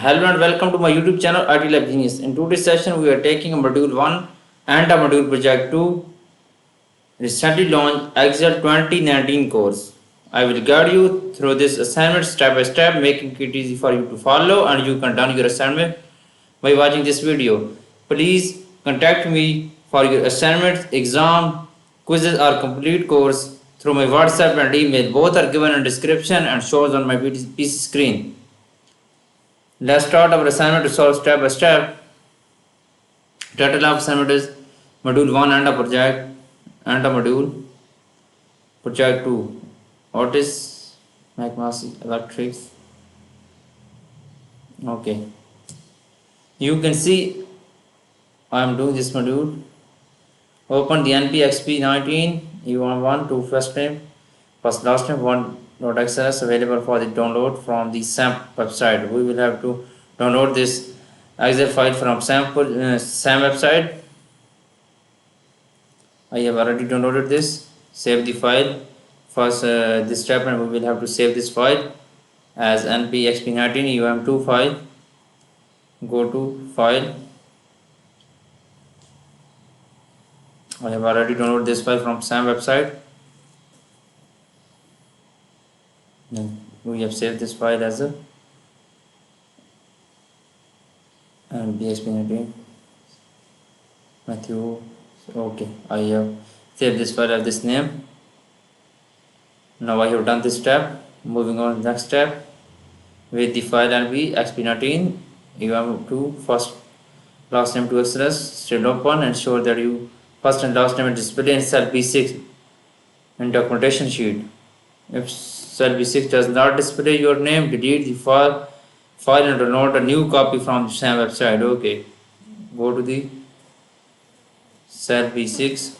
Hello and welcome to my YouTube channel IT Lab Genius. In today's session, we are taking a module 1 and a module project 2 recently launched Excel 2019 course. I will guide you through this assignment step by step, making it easy for you to follow, and you can done your assignment by watching this video. Please contact me for your assignments, exam, quizzes or complete course through my WhatsApp and email. Both are given in description and shows on my PC screen. Let's start our assignment to solve step by step. Title of assignment is Module 1 and a project and a module project 2 Ortiz-MacMalley electrics. Okay, you can see I am doing this module. Open the NPXP19 U11 to first name first last name 1.xls available for the download from the SAM website. We will have to download this Excel file from SAM website. I have already downloaded this. Save the file. First this step, and we will have to save this file as npxp19 um2 file. Go to file. I have already downloaded this file from SAM website. Then we have saved this file as a npxp19 Matthew. Okay, I have saved this file as this name. Now I have done this step. Moving on to the next step. With the file npxp19 um2 first last name to xls still open, ensure that you first and last name is displayed in cell B6 in documentation sheet. If cell B6 does not display your name, delete the file and download a new copy from the same website. Okay, go to the cell B6.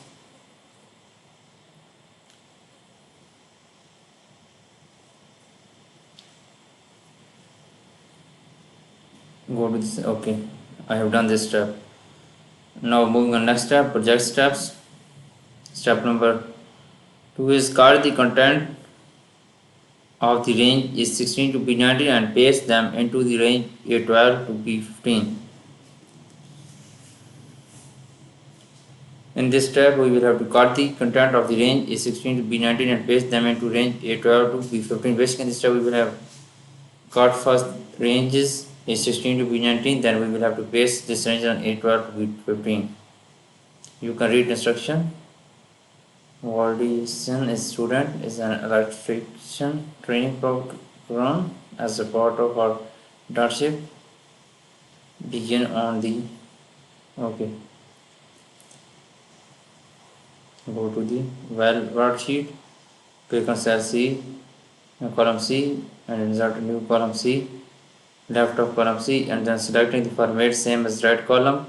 Go to this. Okay, I have done this step. Now moving on next step, project steps. Step number 2 is card the content of the range is 16 to B19 and paste them into the range A12 to B15. In this step, we will have to cut the content of the range A16 to B19 and paste them into range A12 to B15. Basically, in this step, we will have cut first ranges A16 to B19, then we will have to paste this range on A12 to B15. You can read instruction. Ortiz is student is an electrician training program as a part of our internship. Begin on the okay. Go to the worksheet, click on cell C, column C, and insert a new column C, left of column C, and then selecting the format same as right column,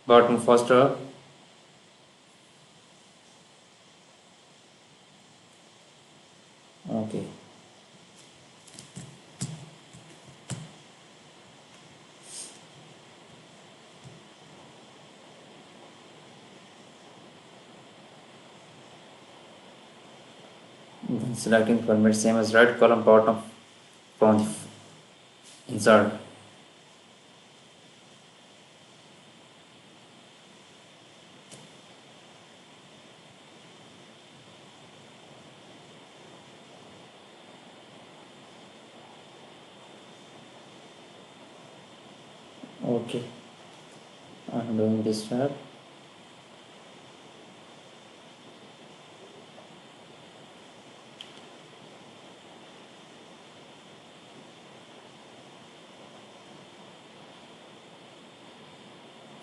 bottom first row. Okay. Then selecting format same as right column, bottom from the insert. Okay, I'm doing this step.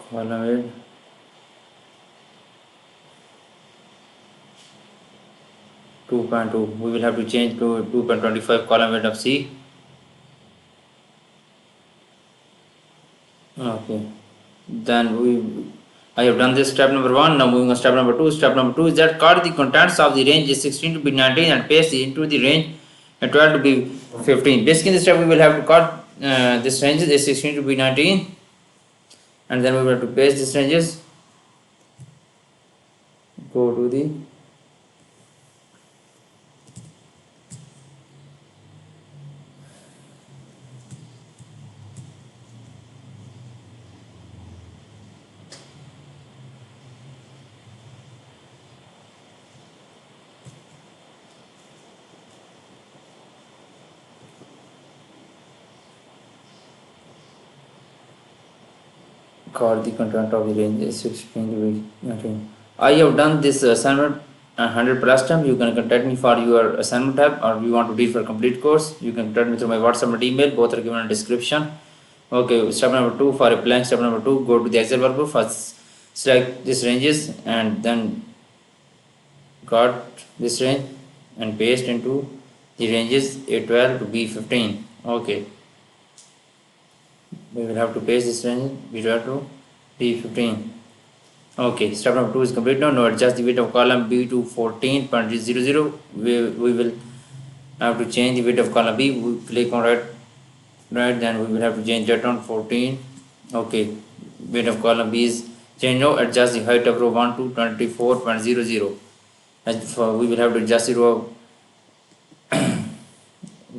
Column width 2.2. We will have to change to 2.25 column width of C. Okay, then I have done this step number 1. Now moving on step number 2. Step number 2 is that cut the contents of the range is 16 to B19 and paste it into the range 12 to B15. Basically, in this step we will have to cut this range is 16 to B19, and then we will have to paste these ranges. Go to the Got the content of the range is 16 to 19. I have done this assignment 100 plus time. You can contact me for your assignment help, or you want to read for complete course. You can contact me through my WhatsApp and email. Both are given in the description. Okay, step number 2 for applying. Step number 2, go to the Excel workbook. First, select these ranges and then got this range and paste into the ranges A12 to B15. Okay, we will have to paste this range B12 to B15. Okay, step number 2 is complete now. Now adjust the weight of column B to 14.00. We will have to change the weight of column B. We click on right, then we will have to change that on 14. Okay, weight of column B is changed now. Adjust the height of row 1 to 24.00. As for we will have to adjust the row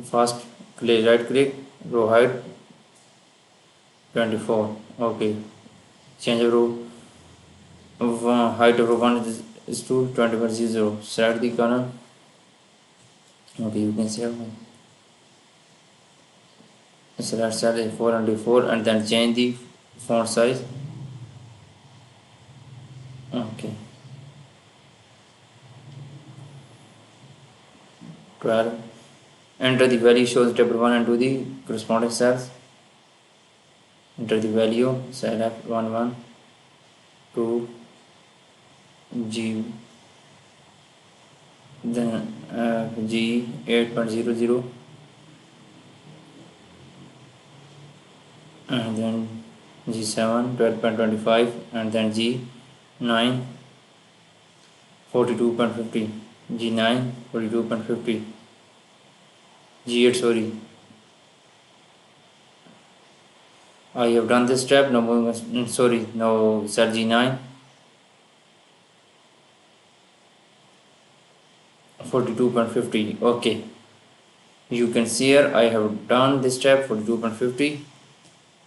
first. Click right click row height 24. Okay, change the row of height of row 1 is to 20.00. Select the column. Okay, you can see select cell A4 and D4 and then change the font size. Okay, 12. Enter the value shows table 1 and 2 the corresponding cells. Enter the value cell F11 to G, then G 8.00 and then G7 12.25 and then G9 42.50, G9 42.50, G8 sorry. I have done this step. Now moving sorry, now cell G9 42.50. Okay, you can see here I have done this step 42.50.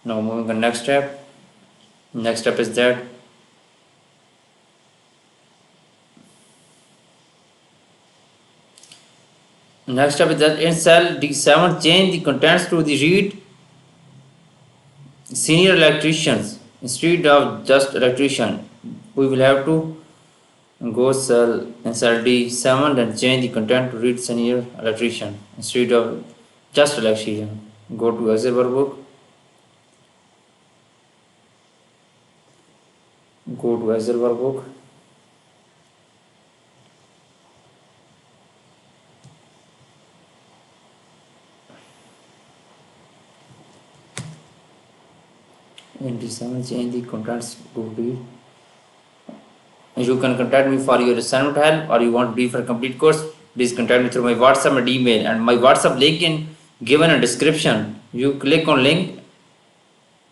Now moving on next step. Next step is that in cell D7 change the contents to the read senior electricians instead of just electrician. We will have to go cell in cell D7 and change the content to read senior electrician instead of just electrician. Go to Excel workbook. Go to Excel workbook. In D7 change the contents to read. You can contact me for your assignment help, or you want to be for a complete course. Please contact me through my WhatsApp and email, and my WhatsApp link in given a description. You click on link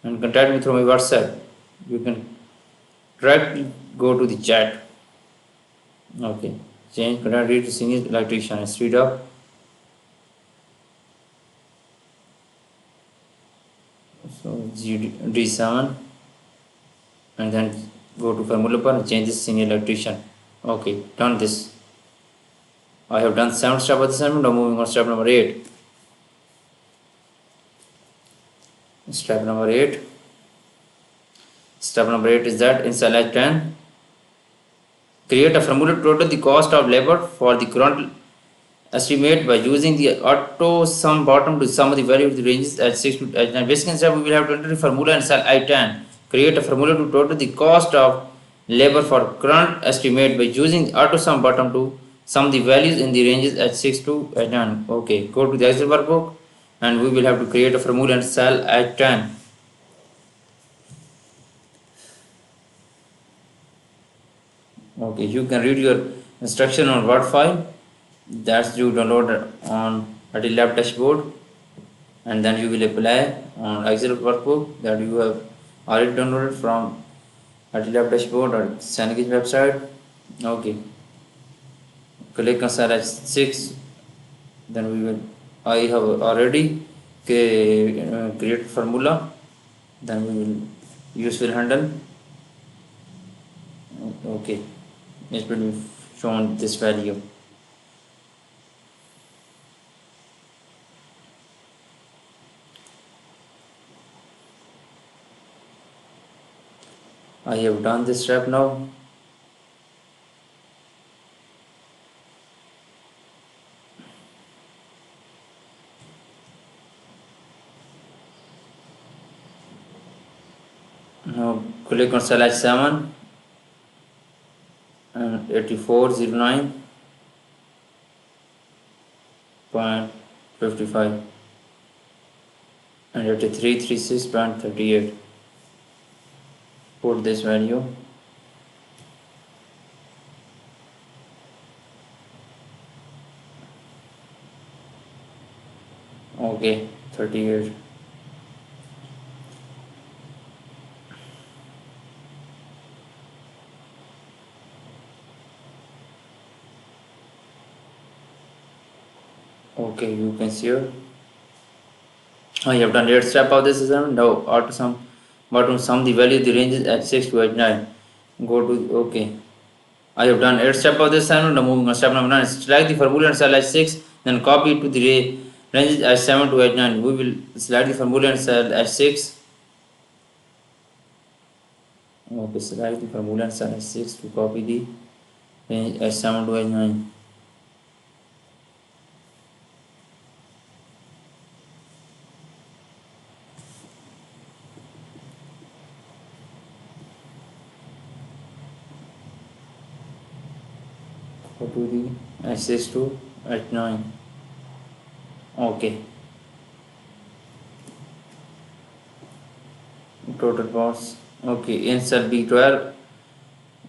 and contact me through my WhatsApp. You can directly go to the chat. Okay, change contact read to senior electrician instead of so D7 and then go to formula bar and change this senior electrician. Okay, done this. I have done 7 steps of the assignment. Now moving on step number 8. Step number 8. Step number 8 is that in cell H10 create a formula to total the cost of labor for the current estimate by using the auto sum bottom to sum of the value of the ranges at 6 to H9. Basically, step we will have to enter the formula in cell I10. Create a formula to total the cost of labor for current estimate by using the auto sum bottom to sum the values in the ranges at 6 to H9. Okay, go to the Excel workbook and we will have to create a formula in cell I10. Okay, you can read your instruction on Word file that's you download on a lab dashboard, and then you will apply on Excel workbook that you have already downloaded from lab dashboard or Sanagage website. Okay, click on cell 6. Then we will I have already create formula. Then we will use fill handle. Okay, it will be shown this value. I have done this step now. Now click on select 7 and 8409.55 and 8336.38. Put this value. Okay, 38. Okay, you can see here. I have done 8 step of this assignment. Now auto sum, bottom sum the value the ranges at 6 to 9. Go to okay. I have done 8 step of this assignment. Now moving on step number 9. Select the formula and cell H6. Then copy it to the ranges at 7 to 9. We will select the formula and cell H6. Okay, select the formula and cell H6 to copy the range at 7 to 9. Go to the H6 to H9. Okay. Total parts. Okay, in cell B12,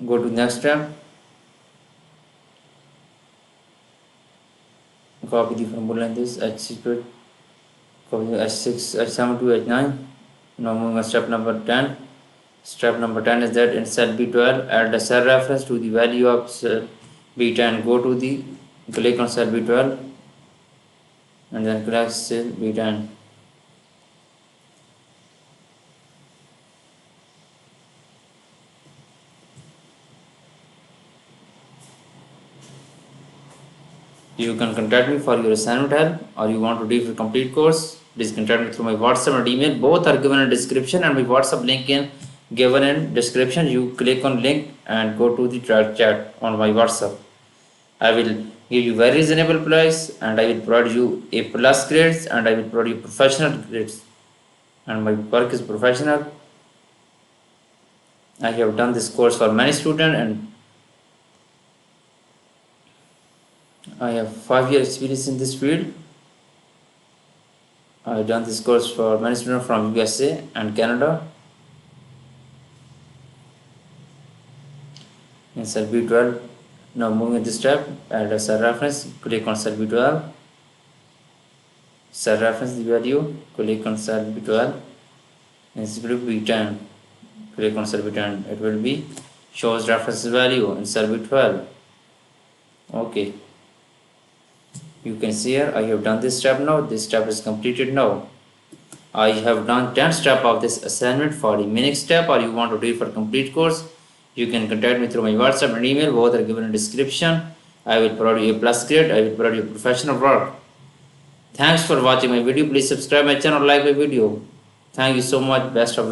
go to next step. Copy the formula in this H6, copy the H6, H7 to H9. Now moving on step number 10. Step number 10 is that in cell B12, add the cell reference to the value of cell B10. Go to the, click on cell B12 and then click cell B10. You can contact me for your assignment help or you want to do for complete course. Please contact me through my WhatsApp and email. Both are given in description and my WhatsApp link in given in description. You click on link and go to the chat on my WhatsApp. I will give you very reasonable price and I will provide you A plus grades and I will provide you professional grades. And my work is professional. I have done this course for many students and I have 5 years experience in this field. I have done this course for many students from USA and Canada. In cell B12, now moving this step, add a cell reference, click on cell B12, cell reference the value, click on cell B12, and it's going to be B10, click on cell B10, it will be shows reference value in cell B12. Okay. You can see here I have done this step now. This step is completed now. I have done 10 steps of this assignment for the minute step or you want to do it for complete course. You can contact me through my WhatsApp and email. Both are given in description. I will provide you a plus grade. I will provide you professional work. Thanks for watching my video. Please subscribe my channel, like my video. Thank you so much. Best of luck.